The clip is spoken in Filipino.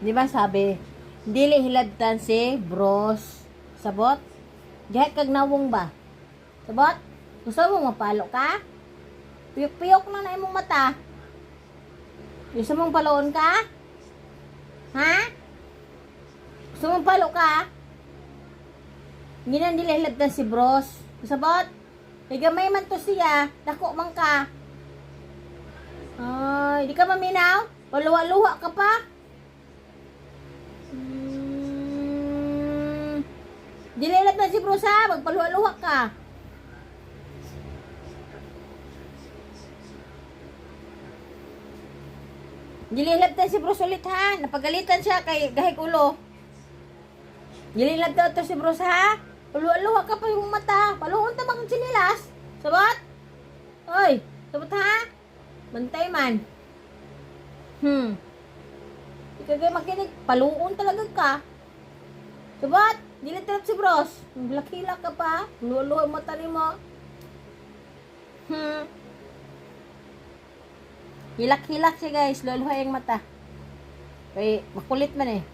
Di ba sabi, dili hilabtan si bros. Sabot? Dihay kag nawong ba? Sabot? Gusto mo mapalo ka? Piyok-piyok na imong mata. Gusto mong paloon ka? Ha? Gusto mong palo ka? Ginan dili hilabtan si bros. Sabot? Kay gamay man to siya, dako man ka. Ay, di ka maminaw? Paluwa-luwa ka pa? Dililat na si bros ha, magpaluwa-luwa ka. Dililat na si bros ulit ha, napagalitan siya kay gahig ulo. Dililat na to si bros ha, paluwa-luwa ka pa yung mata, paluon ta bang sinilas. Sabot? Oy, sabot ha? Bantay man. Ikaw kayo makinig, paluon talaga ka. Sabot? Dili trip si bros. Hilak-hilak ka pa. Luwa-luwa ang mata ni mo. Hilak-hilak siya guys. Luwa-luwa yung mata. Kaya makulit man eh.